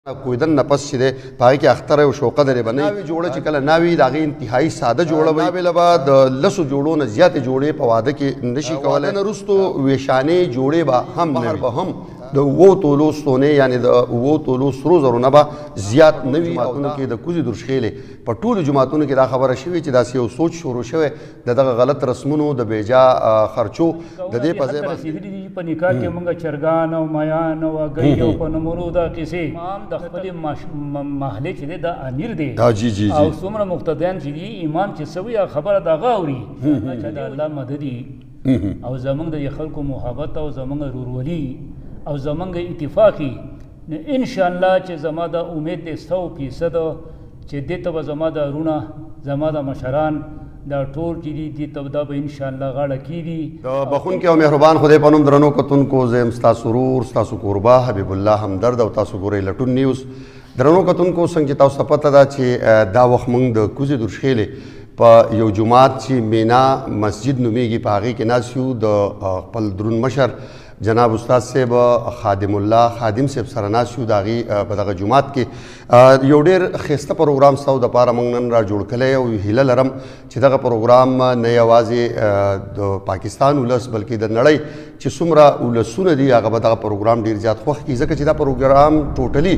کویدن نفس چې دی په هغې کې اختره او شوقه درې به ناوې جوړه چې کله ناوې د هغې انتهایي ساده جوړه وي ناوې له به د لسو جوړو نه زیاتې جوړې په واده کې نشي کولی نه وروستو ویشانې جوړې به هم نه وي هم د 7 تولو سونې یعنې د 7 تولو سرو زرو نه به زیات نه وي جوماتونو کې د کوزې درشخېلې په ټولو جوماتونو کې دا خبره شوې چې داسې یو سوچ شروع شوی د دغه غلط رسمونو د بېجا خرچو د دې په ځای رسېدلي دي په نکاح کې موږ چرګان او میان او هګۍ او په نومونو دا کیسې امام د خپلې محلې چې دی دا امیر دی او څومره مقتدیان چې دي امام چې څه وي خبره د هغه اوري چې د الله مدد او زموږ د خلکو محبت او زموږ ورورولي او زمونږ اتفاقي ان شاء الله چې زما د امید دی 100% چې دې ته به زما د وروڼه زما د مشران دا ټول چې دي دې ته دا به ان شاء الله غاړه کېږي د بخونکي او مهربان خدای په نوم درنو کتونکو زه یم ستاسو ورور ستاسو کوربه حبیب الله همدرد او تاسو ګورئ لټون نیوز درنو کتونکو څنګه چې تاسو ته پته ده چې دا وخت موږ د کوزې درشخېلې په یو جومات چې مینا مسجد نومیږي په هغې کې ناست یو د خپل درون مشر جناب استاد صاحب خادم الله خادم صاحب سره ناست یو د هغې په دغه جومات کې یو ډېر ښایسته پروګرام ستاسو دپاره موږ نن را جوړ کړی او هیله لرم چې دغه پروګرام نه یوازې د پاکستان ولس بلکې د نړۍ چې څومره ولسونه دي هغه به دغه پروګرام ډېر زیات خوښ کړي ځکه چې دا پروګرام ټوټلي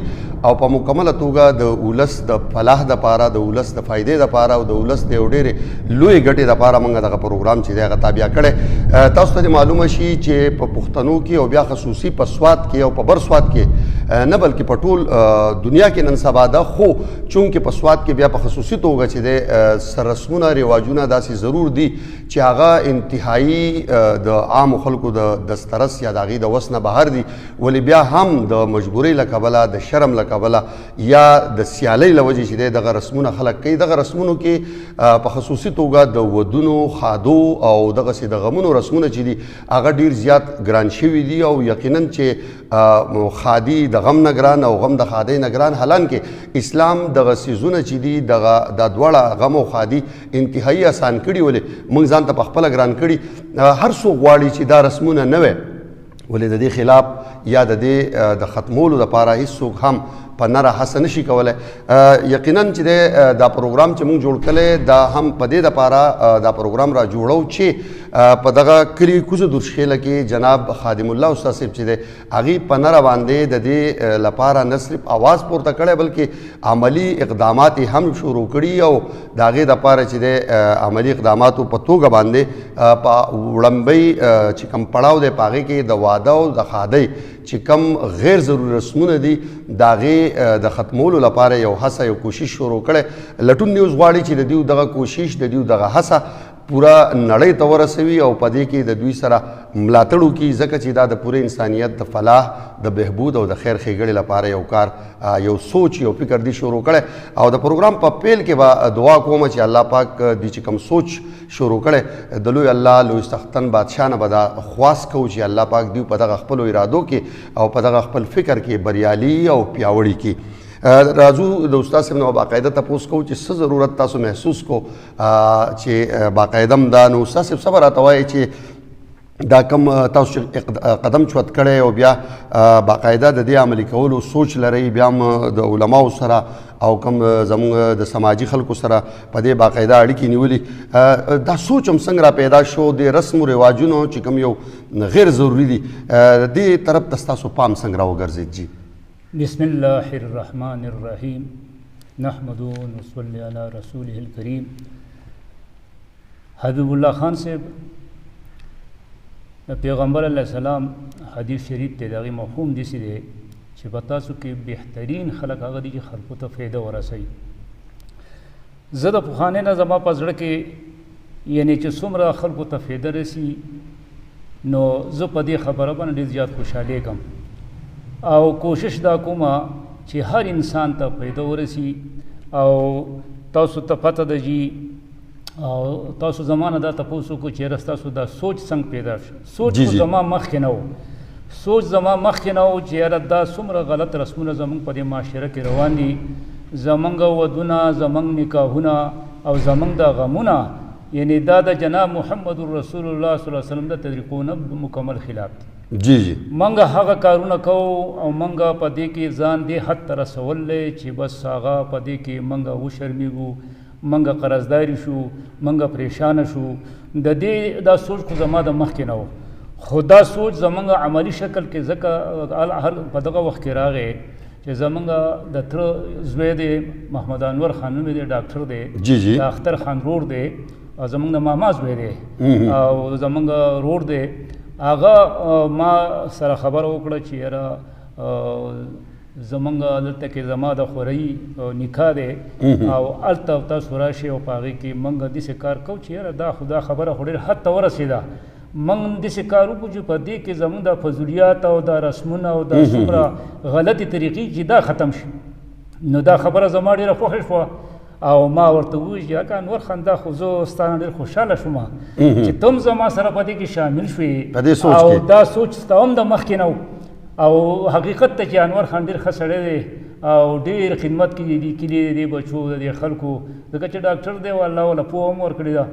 او په مکمله توګه د ولس د فلاح دپاره د ولس د فایدې دپاره او د ولس د یو ډېرې لویې ګټې دپاره موږ دغه پروګرام چې دی هغه تابع کړی تاسو ته معلومه شي چې په پښتنو کې او بیا خصوصي په سوات کې او په بر سوات کې نه بلکې په ټول دنیا کې نن سبا ده خو چونکې په سوات کې بیا په خصوصي توګه چې دی رسمونه رواجونه داسې ضرور دي چې هغه انتهایی د عامو خلکو د دسترس یا د هغې د وس نه بهر دي ولې بیا هم د مجبورۍ له کبله د شرم له کبله یا د سیالۍ له وجې چې دی دغه رسمونه خلک کوي دغه رسمونو کې په خصوصي توګه د ودونو خادو او دغسې د غمونو رسمونه چې دي هغه ډېر زیات ګران شوي دي او یقینا چې خادي د غم نه ګران او غم د خادۍ نه ګران حالانکې اسلام دغه څیزونه چې دي دا دواړه غم او خادي انتهایی اسان کړي ولې موږ ځان ته پخپله ګران کړي هر څوک غواړي چې دا رسمونه نه وی ولې د دې خلاف یا د دې د ختمولو دپاره هېڅوک هم په نره هڅه نشي کولی یقینا چې دی دا پروګرام چې موږ جوړ کړی دا هم په دې دپاره دا پروګرام را جوړو چې په دغه کلي کوزه درشخېله کې جناب خادم الله استاد صاحب چې دی هغې په نره باندې د دې لپاره نه صرف آواز پورته کړی بلکې عملي اقدامات یې هم شروع کړي او د هغې دپاره چې دی عملي اقداماتو په توګه باندې په وړمبۍ چې کوم پړاو دی په هغې کې د واده او د خادۍ چې کم غیر ضروري رسمونه دي د هغې د ختمولو لپاره یو هڅه یو کوشش شروع کړی لټون نیوز غواړي چې د دوی دغه کوشش د دوی دغه هڅه پوره نړۍ ته ورسوي او په دې کې د دوی سره ملاتړ وکړي ځکه چې دا د پوره انسانیت د فلاح د بهبود او د خیر ښېګړې لپاره یو کار یو سوچ یو فکر دی شروع کړی او د پروګرام په پیل کې به دعا کوم چې الله پاک دی چې کوم سوچ شروع کړی د لوی الله لوی سختن بادشاه نه به دا خواست کوو چې الله پاک دوی په دغه خپلو ارادو کې او په دغه خپل فکر کې بریالي او پیاوړي کړي راځو د استاد صاحب نه باقاعده تپوس کوو چې څه ضرورت تاسو محسوس کو چې باقاعده هم دا نو استاد صاحب څه به راته وایي چې دا کم تاسو قدم چوت کړی او بیا باقاعده د دې عملي کولو سوچ لرئ بیا هم د علماو سره او کم زموږ د سماجي خلکو سره په دې باقاعده اړیکې نیولي دا سوچ هم څنګه را پیدا شو د رسم و رواجونو چې کوم یو غیر ضروري دي د دې طرف ته ستاسو پام څنګه راوګرځېد جي بسم الله الرحمن الرحیم نحمدو ونصلي علی رسوله الکریم حبیب الله خان صاحب پیغمبر علیه السلام حدیث شریف ته د هغې مفهوم داسې دی چې په تاسو کې بهترین خلک هغه دي چې خلکو ته فایده ورسوي زه د پخوانۍ نه زما په زړه کې یعنې چې څومره خلکو ته فایده رسي نو زه په دې خبره باندې ډېر زیات خوشحالېږم او کوشش دا کومه چې هر انسان ته فایده ورسي او تاسو ته پته ده جي او تاسو زمانه دا تپوس وکړو چې یاره ستاسو دا سوچ څنګه پیدا شو سوچ خو زما مخکې نه و سوچ زما مخکې نه و چې یاره دا څومره غلط رسمونه زموږ په دې معاشره کې روان دي زموږ ودونه زموږ نکاحونه او زموږ د غمونه یعنې دا د جناب محمد رسول الله صلی الله علیه وسلم د طریقو نه مکمل خلاف دي جی جی منګه هغه کارونه کوو او منګه په دې کې ځان دې حد ته رسولی چې بس هغه په دې کې منګه وشرمېږو، منګه قرضداري شو، منګه پریشانه شو. د دې دا سوچ خو زما د مخکې نه و، خو دا سوچ زمونږ عملی شکل کې ځکه په دغه وخت کې راغی چې زمونږ د تره زوی دی محمد انور خان نوم دی، ډاکټر دی، جی جی د اختر خان رور دی، او زمونږ د ماما زوی دی او زمونږ رور دی. هغه ما سره خبره وکړه چې یاره زمونږ دلته کې زما د خورۍ نکاح دی او هلته تاسو راشئ او په هغې کې موږ داسې کار کوو چې یاره دا خو دا خبره خو ډېر حد ته ورسېده. موږ داسې کار وکړو چې په دې کې زموږ د فضولیات او دا رسمونه او دا څومره غلطې طریقې چې دا ختم شي. نو دا خبره زما ډېره خوښه شوه او ما ورته وویل چې اکا انور خان دا خو زه ستا نه ډېر خوشحاله شوم چې ته هم زما سره په دې کې شامل شوې او دا سوچ ستا هم د مخکې نه و. او حقیقت ته چې انور خان ډېر ښه سړی دی او ډېر خدمت کوي د کلي د بچو د دې خلکو، ځکه چې ډاکټر دی او الله والا پوهه هم ورکړې ده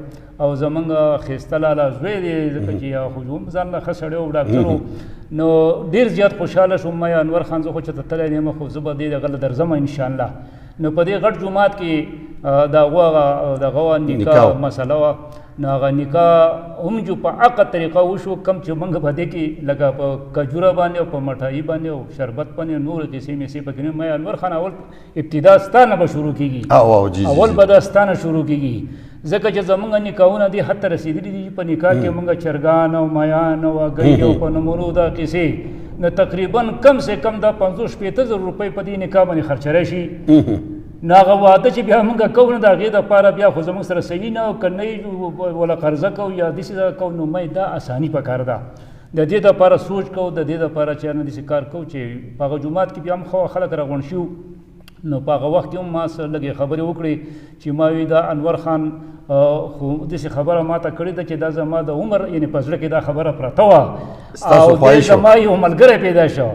او زمونږ ښایسته لالا زوی دی، ځکه چې خو هم ځان له ښه سړی و ډاکټر و. نو ډېر زیات خوشحاله شوم ما یا انور خان زه خو چې ته تللی نه یم خو زه به دې دغه له درځم انشاءالله. نو په دې غټ جومات کې د هغو دغه نکاح مسله وه. نو هغه نکاح هم جو په عقد طریقه وشو، کم چې موږ په دې کې لکه په کجوره باندې او په مټایي باندې او شربت باندې نور کیسې میسې پکې نه. ما انور خان اول ابتدا ستا نه به شروع کېږي، اول به دا ستا نه شروع کېږي، ځکه چې زمونږ نکاحونه دې حد ته رسېدلي دي. په نکاح کې موږ چرګان او مایان او هګۍ او په نمونو دا کیسې نو تقریبا کم سے کم دا 50-60 روپۍ په دې نکاح باندې خرچره شي. نو هغه واده چې بیا موږ کوو نو د هغې دپاره بیا خو زموږ سره صحیح نه که نه وله قرضه کوو یا داسې کوو نو مې دا اساني پکار ده. د دې دپاره سوچ کوو، د دې دپاره چې نه داسې کار کوو چې په هغه جومات کې بیا هم خلک راغونډ شي. نو په هغه وخت کې هم ما سره لږې خبرې وکړې چې ما وی دا انور خان خو داسې خبره ما ته کړې ده چې دا زما د عمر یعنې په زړه کې دا خبره پرته وه او دې زما یو ملګری پیدا شو.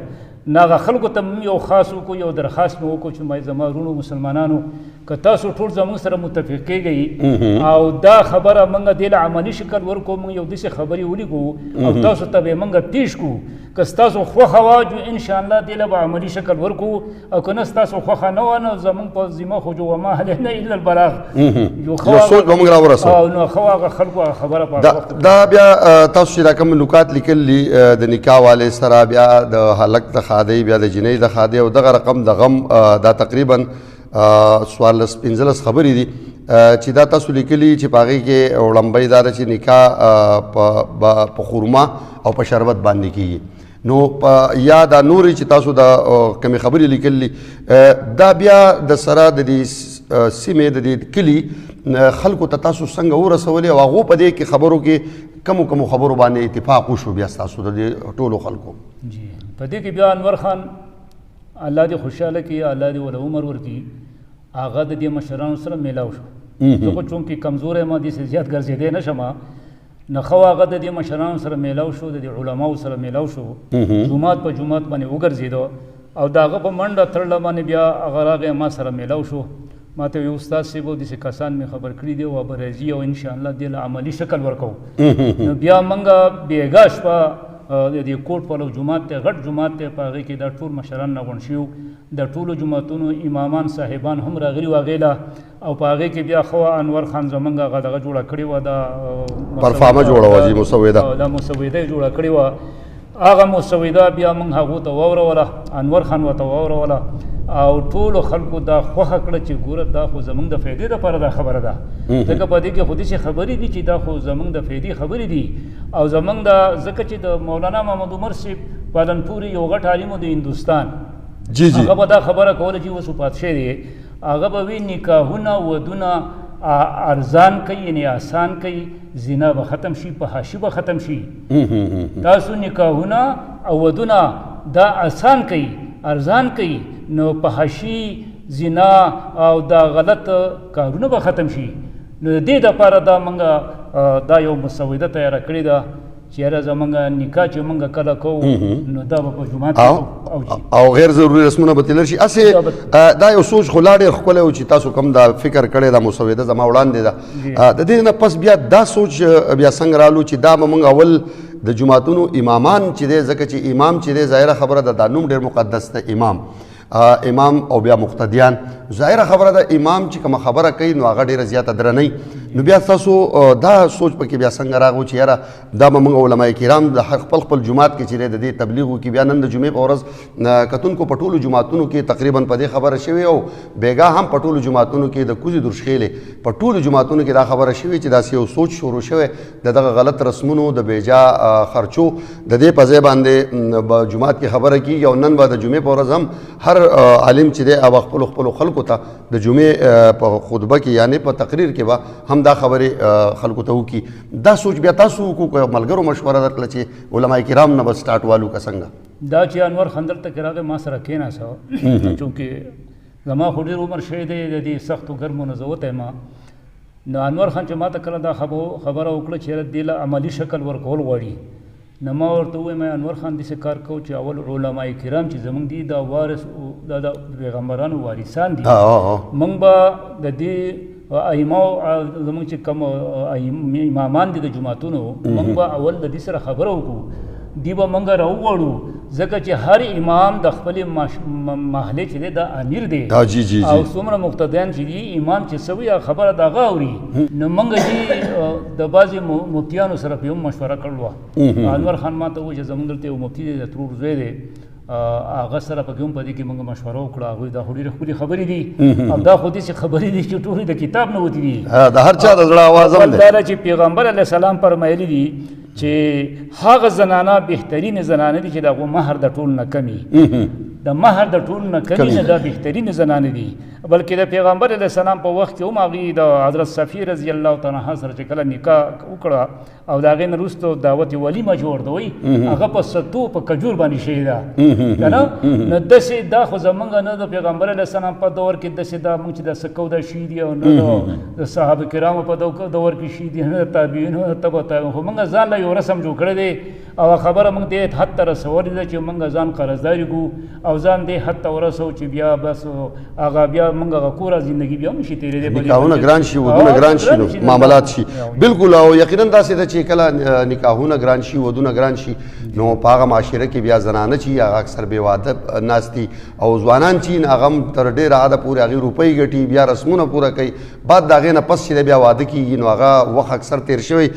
نو هغه خلکو ته یو خاص وکړو، یو درخواست مې وکړو چې زما وروڼو مسلمانانو که تاسو ټول زموږ سره متفق کېږئ او دا خبره موږ دې له عملي شکل ورکړو، موږ یو داسې خبرې ولیکو او تاسو ته به موږ پیش کړو. که ستاسو خوښه وه انشاءالله دې له به عملي شکل ورکړو، او که نه ستاسو خوښه نه وه نو زموږ په ذمه خو جو وما علینا الا البلاغ، یو سوچ به موږ راورسوو. نو ښه هغه خلکو هغه خبره دا بیا تاسو چې دا کوم نکات لیکلي د نکاح والې سره بیا د هلک د خادی بیا د جنۍ د خادی او دغه رقم د غم دا تقریبا 14-15 خبرې دي چې دا تاسو لیکلي چې په هغې کې وړاندې دا ده چې نکاح په خرما او په شربت باندې کېږي. نو یا دا نورې چې تاسو دا کمې خبرې لیکلي دا بیا د سره د دې سیمې د دې کلي خلکو ته تاسو څنګه ورسولې او هغو په دې کې خبرو کې کمو خبرو باندې اتفاق وشو بیا ستاسو د دې ټولو خلکو؟ جی په دې کې بیا انور خان الله دې خوشحاله کړي، الله دې ول عمر ورکړي، هغه د دې مشرانو سره میلاو شو. زه خو چونکې کمزوری یم داسې زیات ګرځېدی نه شم، نه خو هغه د دې مشرانو سره میلاو شو، د دې علماو سره میلاو شو، جومات په جومات باندې وګرځېدو او د هغه په منډه تړله باندې بیا هغه راغی ما سره میلاو شو. ما ته یو استاد صاحب و داسې کسان مې خبر کړي دي او به راځي او انشاءالله دې له عملي شکل ورکوو. نو بیا موږ بېګا شپه د دې کوټ پلو جومات ته غټ جومات ته په هغې کې دا ټول مشران راغونډ شوي، د ټولو جوماتونو امامان صاحبان هم راغلي وو هغې له او په هغې کې بیا خو انور خان زموږ هغه دغه جوړه کړې وه، دا پرفامه جوړه وه جي مسوده، دا مسوده یې جوړه کړې وه. هغه مسوده بیا موږ هغو ته واوروله، انور خان ورته واوروله او ټولو خلکو دا خوښه کړه چې ګوره دا خو زموږ د فایدې دپاره دا خبره ده، ځکه په دې کې خو داسې خبرې دي چې دا خو زموږ د فایدې خبرې دي او زموږ د ځکه چې د مولانا محمد عمر صاحب پالنپوري یو غټ عالم و د هندوستان، هغه به دا خبره کوله چې اوس وفات شوی دی، هغه به وي نکاحونه ودونه ارزان کوي یعنې آسان کوي، زنا به ختم شي، فحاشي به ختم شي. تاسو نکاحونه او ودونه دا آسان کوي ارزان کوي نو فحاشي زنا او دا غلط کارونه به ختم شي. نو د دې دپاره دا موږ دا یو مسوده تیاره کړې ده چې یاره زموږ نکاح چې موږ کله کوو نو دا به په جومات او غیر ضروري رسمونه به تلل شي. هسې دا یو سوچ خو لا ډېر ښکلی و چې تاسو کوم دا فکر کړی دا مسوده زما وړاندې ده. د دې نه پس بیا دا سوچ بیا څنګه رالو چې دا به موږ اول د جماعتونو امامان چې دی ځکه چې امام چې دی ظاهره خبره ده دا نوم ډېر مقدس ده امام او بیا مقتدیان ظاهره خبره ده امام چې کومه خبره کوي نو هغه ډېره زیاته درنۍ نو بیا تاسو دا سوچ پکې بیا څنګه راغو چې یاره دا به موږ علما کرام د خپل جومات کې چې د دې تبلیغ وکړي بیا نن د جمعې په ورځ کتونکو په ټولو جوماتونو کې تقریبا په دې خبره شوې او بیګا هم په ټولو جوماتونو کې د کوزې درشخېلې په ټولو جوماتونو کې دا خبره شوې چې داسې یو سوچ شروع شوی د دغه غلط رسمونو د بیجا خرچو د دې په ځای باندې جومات کې خبره کېږي او نن به د جمعې په ورځ هم هر عالم چې دی هغه خپلو خلکو ته د جمعې په خطبه کې یعنې په تقریر کې به هم دا خبرې خلکو ته وکړي دا سوچ بیا تاسو وکړو ملګرو مشوره درکړه چې علما کرام نه به سټارټ والو که څنګه دا چې انور خان دلته کې راغی ما سره کېناسته چونکې زما خو ډېر عمر شوی دی د دې سختو ګرمو نه زه وتی ما نو انور خان چې ما ته کله دا خبره وکړه چې دې له عملي شکل ورکول غواړي نو ما ورته ووایم انور خان داسې کار کوو چې اول علما کرام چې زموږ دي دا وارث دا د پیغمبرانو وارثان دي موږ به د دې ائمه زموږ چې کوم امامان دي د جوماتونو موږ به اول د دې سره خبره وکړو دی به موږ راوغواړو ځکه چې هر امام د خپلې محلې چې دی دا امیر دی او څومره مقتدیان چې دي امام چې څه وي خبره د هغه اوري نو موږ چې د بعضې مفتیانو سره په یو مشوره کړې وه انور خان ما ته ووایي چې زموږ دلته یو مفتي دی د ترور زوی دی هغه سره پکې هم په دې کې موږ مشوره وکړه هغوی دا خو ډېرې ښکلې خبرې دي او دا خو داسې خبرې دي چې ټولې د کتاب نه وتې دي د هر چا د زړه اواز هم دی دا چې پیغمبر علیه السلام فرمایلي دي چې هغه زنانه بهترین زنانه دي چې د هغو مهر د ټول نه کمي د مهر د ټول نه کمي نه دا بهترین زنانه دي بلکې د پیغمبر علیه السلام په وخت کې هم هغوی د حضرت صفیه رضی الله تعالی عنها سره چې کله نکاح وکړه او د هغې نه وروسته دعوت ولیمه چې ورته وایي هغه په ستو په کجور باندې شوې ده که نه نو داسې دا خو زموږ نه د پیغمبر علیه السلام په دور کې داسې دا موږ چې د سکو دا شي دي او نه د صحابه کرامو په دور کې شي دي نه د تابعینو نه تبع تابعین خو موږ ځان له یو رسم جوړ کړی دی او خبره موږ دې حد ته رسولې ده چې موږ ځان قرضداري کړو او ځان دې حد ته ورسو چې بیا بس هغه بیا موږ هغه کوره زندګي بیا هم شي تېرېدی نکاحونه ګران شي ودونه ګران شي نو معاملات شي بالکل او یقینا داسې ده چې کله نکاحونه ګران شي ودونه ګران شي نو په هغه معاشره کې بیا زنانه چې هغه اکثر بې واده ناست دي او ځوانان چې هغه هم تر ډېره حده پورې هغې روپۍ ګټي بیا رسمونه پوره کوي بعد د هغې نه پس چې بیا واده کېږي نو هغه وخت اکثر تېر شوی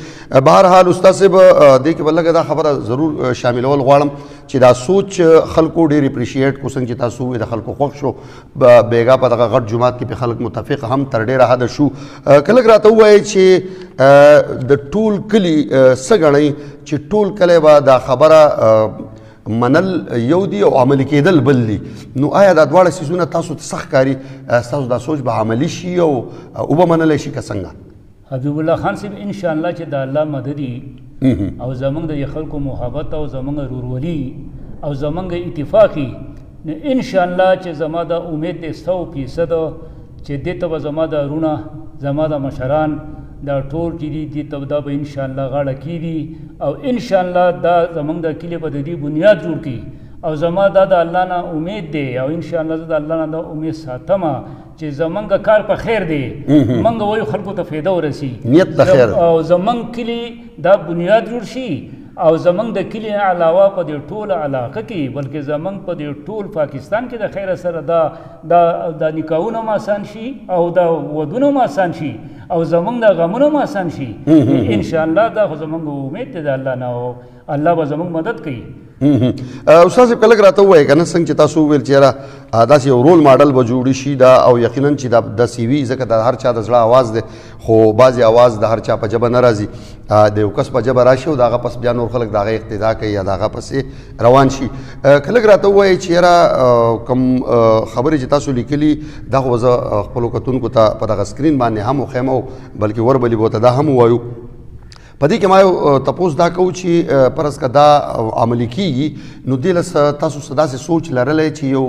بهرحال استاد صاحب دې کې به لږه دا خبره ضرور شاملول غواړم چې دا سوچ خلکو ډېر اپریشیټ کو څنګه چې تاسو ووایئ د خلکو خوښ شو بیګا په دغه غټ جومات کې په خلک متفق هم تر ډېره حده شو که لږ راته ووایئ چې د ټول کلي څه ګڼئ چې ټول کلی به دا خبره منل یو دی او عملي کېدل بل دي نو آیا دا دواړه څیزونه تاسو ته څه ښکاري ستاسو دا سوچ به عملي شي او وبه منلی شي که څنګه حبیب الله خان صاحب انشاءالله چې د الله مددي او زمونږ د خلکو محبت او زمونږ رورولي او زمونږ اتفاقي نو انشاءالله چې زما د امید دی 100% چې دې ته به زما د رونه زما د مشران دا ټول چې دي دې ته دا به انشاءالله غاړه کېږي او انشاءالله دا زمونږ د کلي به د دې بنیاد جوړ کړي او زما دا د الله نه امید دی او انشاءالله زه د الله نه دا امید ساتمه چې زمونږ کار په خیر دی موږ وایو خلکو ته فایده ورسي نیت د خیر او زمونږ کلي دا بنیاد جوړ شي او زمونږ د کلي علاوه په دې ټول علاقه کې بلکې زمونږ په دې ټول پاکستان کې د خیره سره دا نکاحونه هم آسان شي او دا ودونه هم آسان شي او زمونږ د غمونه هم آسان شي انشاءالله دا خو زمونږ امید دی د الله نه او الله به زمونږ مدد کوي استاد صاحب کله راته ووایئ که نه څنګه چې تاسو وویل چې یاره داسې یو رول ماډل به جوړ شي دا او یقینا چې دا داسې وي ځکه د هر چا د زړه اواز دی خو بعضې اواز د هر چا په ژبه نه راځي د یو کس په ژبه راشي او د هغه پس بیا نور خلک د هغه اقتدا کوي یا د هغه پسې روان شي که لږ راته ووایئ چې یاره کوم خبرې چې تاسو لیکلي دا خو زه خپلو کتونکو ته په دغه سکرین باندې هم وښیم او بلکې وربلي به ورته دا هم ووایو په دې کې ما یو تپوس دا کوو چې فرض که دا عملي کېږي نو دې له تاسو څه داسې سوچ لرلی چې یو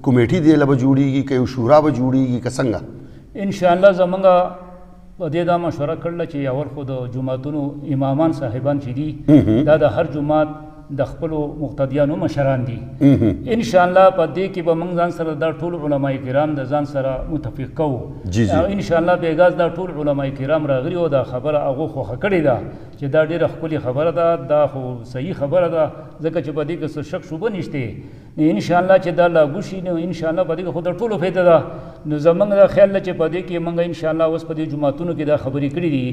کمیټي دې له به جوړېږي که یو شورا به جوړېږي که څنګه انشاءالله زمونږ په دې دا مشوره کړله چې اول خو د جوماتونو امامان صاحبان چې دي دا د هر جومات د خپلو مقتدیانو مشران دي ان شاء الله په دې کې به موږ ځان سره دا ټول علما کرام د ځان سره متفق کوو ان شاء الله بیګاز دا ټول علما کرام راغلي او دا خبره هغه خوښه کړې ده چې دا ډېره ښکلې خبره ده دا خو صحیح خبره ده ځکه چې په دې کې څه شک شوبه نشته ان شاء الله چې دا لاګو شي نو ان شاء الله په دې کې خو د ټولو فایده ده نو زموږ دا خیال ده چې په دې کې موږ ان شاء الله اوس په دې جماعتونو کې دا خبرې کړې دي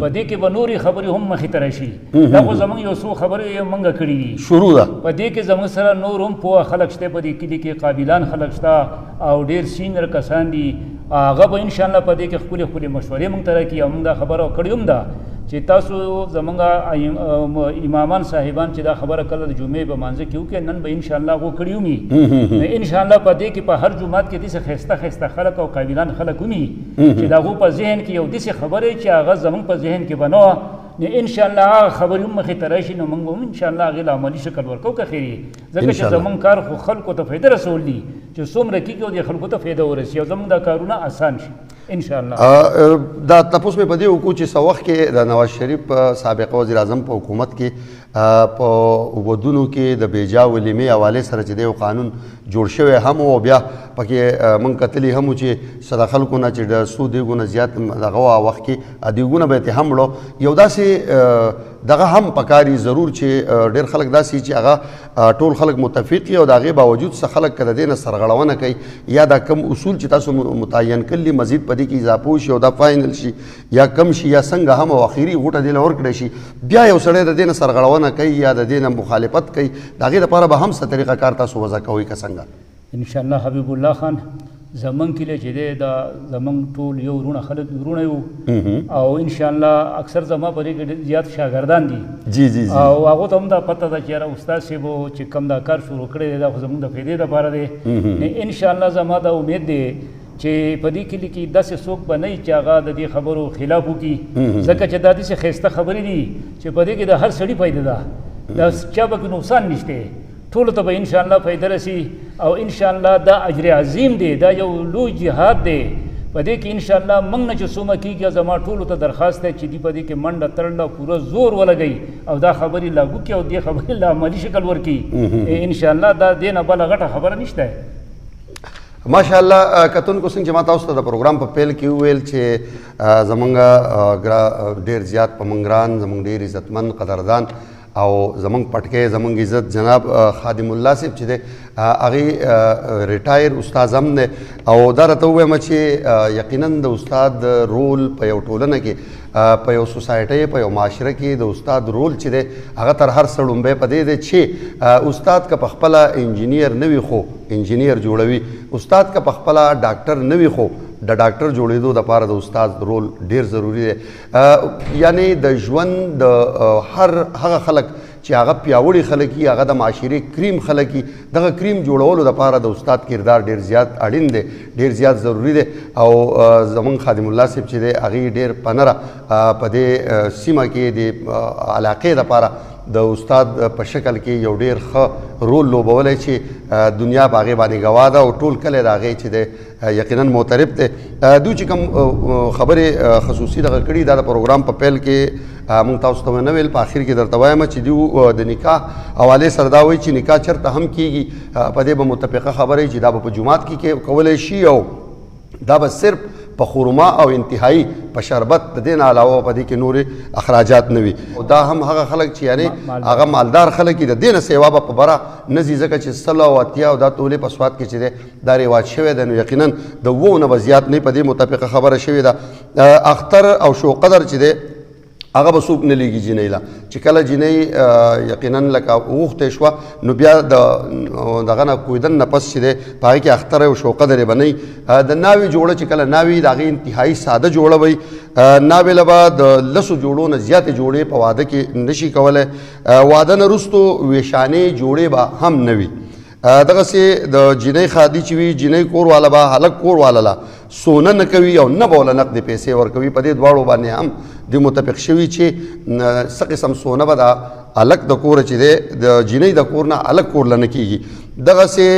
په دې کې به نورې خبرې هم مخې ته راشي دا خو زموږ یو څو خبرې موږ کړې دي شروع ده په دې کې زموږ سره نور هم پوه خلک شته په دې کلي کې قابلان خلک شته او ډېر سینر کسان دي هغه به ان شاء الله په دې کې خپلې خپلې مشورې موږ ته راکړي او موږ دا خبره کړې هم ده چې تاسو زمونږ امامان صاحبان چې دا خبره کله د جمعې په مانځه کې وکړي نن به ان شاء الله هغو کړي ومي ان شاء الله په دې کې په هر جومات کې داسې ښایسته ښایسته خلک او قابلان خلک ومي چې د هغو په ذهن کې یو داسې خبرې چې هغه زمونږ په ذهن کې به نه وه نو ان شاء الله هغه خبرې هم مخې ته راشي نو موږ هم ان شاء الله هغې له عملي شکل ورکوو که خیر ځکه چې زمونږ کار خو خلکو ته فایده رسول دي چې څومره کېږي او د خلکو ته فایده ورسي او زمونږ دا کارونه اسان شي ان شاء الله دا تپوس مې په دې وکړو چې څه وخت کې د نواز شریف سابق وزیر اعظم په حکومت کې په ودونو کې د بیجا ولیمې حوالې سره چې د یو قانون جوړ شوی هم او بیا پکې موږ کتلي هم چې څه د خلکو نه چې د څو دیګونه زیات دغه وخت کې دیګونه به یې هم وړو یو داسې دغه هم پکاري ضرور چې ډېر خلک داسې چې هغه ټول خلک متفق وي او د هغې باوجود څه خلک که د دې نه سرغړونه کوي یا دا کم اصول چې تاسو متعین کړي مزید په دې کې اضافه وشي او دا فاینل شي یا کم شي یا څنګه هم او اخري غوټه دې له ورکړی شي بیا یو سړی د دې نه سرغړونه کوي یا د دې نه مخالفت کوي د هغې دپاره به هم څه طریقه کار تاسو وضع کوئ که څنګه ان شاء الله حبیب الله خان زمون کلی چې دی دا زمون ټول یو ورونه خلک ورونه یو او ان شاء الله اکثر زما پرې کې زیات شاګردان دي جی جی او هغه ته هم دا پته ده چې یاره استاد صاحب چې کوم دا کار شروع کړی دی دا خو زموږ د فایدې لپاره دی ان شاء الله زما دا امید دی چې په دې کلي کې داسې څوک به نه وي چې هغه د دې خبرو خلاف وکړي ځکه چې دا داسې ښایسته خبرې دي چې په دې کې د هر سړي فایده ده دا چا به کې نقصان نشته ټولو ته به ان شاء الله فایده رسي او ان شاء الله دا اجر عظیم دی دا یو لوی جهاد دی په دې کې ان شاء الله موږ نه چې څومره کېږي زما ټولو ته درخواست دی چې دې په دې کې منډه ترنډه پوره زور ولګوي او دا خبرې لاګو کړي او دې خبرې له عملي شکل ورکړي ان شاء الله دا دې نه بله غټه خبره نشته ماشاء الله کتونکو څنګه چې ما تاسو ته د پروګرام په پیل کې وویل چې زمونږ ډېر زیات په منګران زمونږ ډېر عزتمند قدردان او زمونږ پټکی زمونږ عزت جناب خادم الله صاحب چې دی هغې ریټایر استاد هم دی او دا راته ووایم چې یقینا د استاد رول په یو ټولنه کې په یو سوسایټۍ په یو معاشره کې د استاد رول چې دی هغه تر هر څه لومبی په دې دی چې استاد که په خپله انجینیر نه وي خو انجینیر جوړوي استاد که په خپله ډاکټر نه وي خو د ډاکټر جوړېدو دپاره د استاد رول ډېر ضروري دی یعنی د ژوند د هغه خلک چې هغه پیاوړي خلک وي هغه د معاشرې کریم خلک وي دغه کریم جوړولو دپاره د استاد کردار ډېر زیات اړین دی ډېر زیات ضروري دی او زمونږ خادم الله صاحب چې دی هغې ډېر پنره په دې سیمه کې د علاقې دپاره د استاد په شکل کې یو ډېر ښه رول لوبولی چې دنیا په هغې باندې ګواه ده او ټول کلی د هغې چې دی یقینا معترف دی دوی چې کوم خبرې خصوصي دغه کړي دا د پروګرام په پیل کې موږ تاسو ته نه ویل په آخر کې درته وایم چې دوی د نکاح حوالې سره دا وایي چې نکاح چېرته هم کېږي په دې به متفقه خبره چې دا به په جومات کې کولی شي او دا به صرف په خورما او انتهایی په شربت د دې نه علاوه په دې کې نورې اخراجات نه وي دا هم هغه خلک چې یعنی هغه مالدار خلک دي د دې نه سیوا به په بره نه ځي ځکه چې سله او اتیا او دا تولې په سوات کې چې دی دا رواج شوی دی نو یقینا د اوو نه به زیات نه په دې متفقه خبره شوې ده اختر او شوقدر چې دی هغه به څوک نه لیږي جینۍ له چې کله جینۍ یقینا لکه اوښتې شوه نو بیا د دغه نه کویدن نه پس چې دی په هغې کې اختر او شوقدرې به نه وي د ناوې جوړه چې کله ناوې د هغې انتهایي ساده جوړه وي ناوې له به د لسو جوړو نه زیاتې جوړې په واده کې نشي کولی واده نه وروستو ویشانې جوړې به هم نه وي دغسې د جینۍ خادي چې وي جینۍ کور والا به هلک کور والا له سونه نه کوي او نه به وله نقدې پیسې ورکوي په دې دواړو باندې هم دوی متفق شوي چې څه قسم سونه به د هلک د کوره چې دی د جینۍ د کور نه هلک کور له نه کېږي دغسې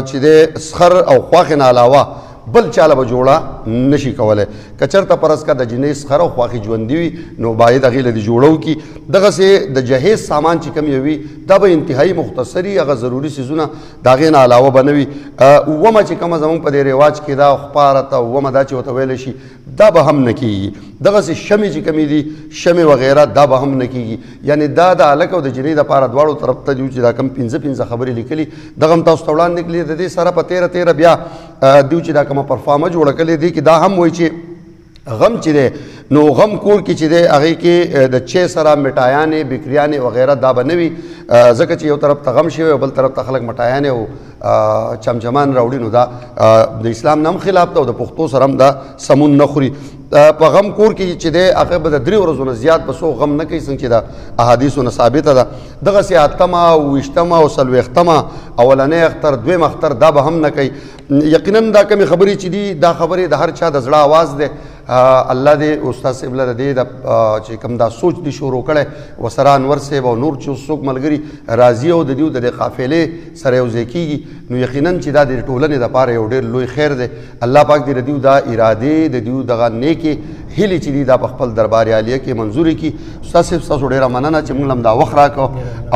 چې دی سخر او خواښې نه علاوه بل چاله به جوړه نشي کولی که چېرته فرض کا د جنۍ سخره او خواښې ژوندي وي نو باید هغې له دې جوړو کي دغسې د جهیز سامان چې کوم یې وي دا به انتهایي مختصري هغه ضروري څیزونه د هغې نه علاوه به نه وي اومه چې کومه زموږ په دې رواج کې دا خپاره ته اومه دا چې ورته ویلی شي دا به هم نه کېږي دغسې شمې چې کومې دي شمې وغیره دا به هم نه کېږي یعنې دا د هلک او د جنۍ دپاره دواړو طرف ته چې دا کوم پنځه خبرې لیکلي دغه هم تاسو ته وړاندې کړلي د دې سره په تیره بیا دوی چې دا کومه پرفارمه جوړه کړې دي کې دا هم وایي چې غم چې دی نو غم کور کې چې دی هغې کې د چای سره مټایانې بکریانې وغیره دا به نه وي ځکه چې یو طرف ته غم شوی او بل طرف ته خلک مټایانې او چمچمان راوړي نو دا د اسلام نه هم خلاف ده او د پښتو سره هم دا سمون نه خوري په غم کور کې چې دی هغه به د 3 ورځو نه زیات به څوک غم نه کوي څنګه چې د احادیثو نه ثابته ده دغسې 8مه او 20مه او 40مه اولنی اختر دویم اختر دا به هم نه کوي یقینا دا کمې خبرې چې دي دا خبرې د هر چا د زړه آواز دی الله دې استاد صاحب له دې د چې کوم دا سوچ دی شروع کړی وسره انور صاحب او نور چې څوک ملګري راضي او د دې د قافلې سره یوځای کیږي نو یقینا چې دا د ټولنې دپاره یو ډېر لوی خیر دی الله پاک دې د دې دا ارادې د دې دغه نیکې هیلې چې دي دا په خپل دربار عالیه کې منظوري کړي استاد صاحب ستاسو ډېره مننه چې موږ هم دا وخت راکړو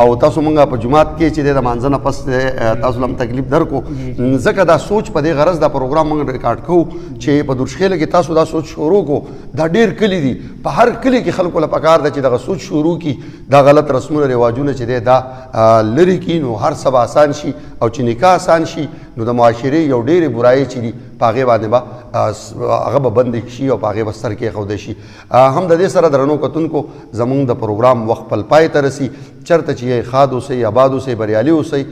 او تاسو موږ په جومات کې چې د لمانځه نه پس تاسو هم تکلیف درکو ځکه دا سوچ په دې غرض دا پروګرام موږ ریکارډ کوو چې په درشخیله کې تاسو دا سوچ شروع کو دا ډېر کلي دي په هر کلي کې خلکو له پکار ده چې دغه سوچ شروع کړي دا غلط رسمونه رواجونه چې دی دا لرې کړي نو هر څه به آسان شي او چې نکاح آسان شي نو د معاشرې یو ډېرې برایې چې دي په هغې باندې به هغه به بندې شي او په هغې به سر کېښودی شي هم د دې سره درنو کتونکو زموږ د پروګرام وخت خپل پای ته رسي چېرته چې ښاد اوسئ آباد اوسئ بریالي اوسئ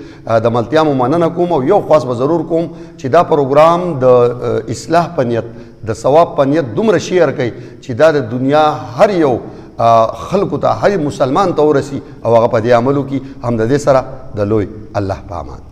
د ملتیا مو مننه کوم او یو خواست به ضرور کوم چې دا پروګرام د اصلاح په نیت د ثواب په نیت دومره شیر کوي چې دا د دنیا هر یو خلکو ته هر مسلمان ته ورسي او هغه په دې عمل وکړي هم د دې سره د لوی الله په امان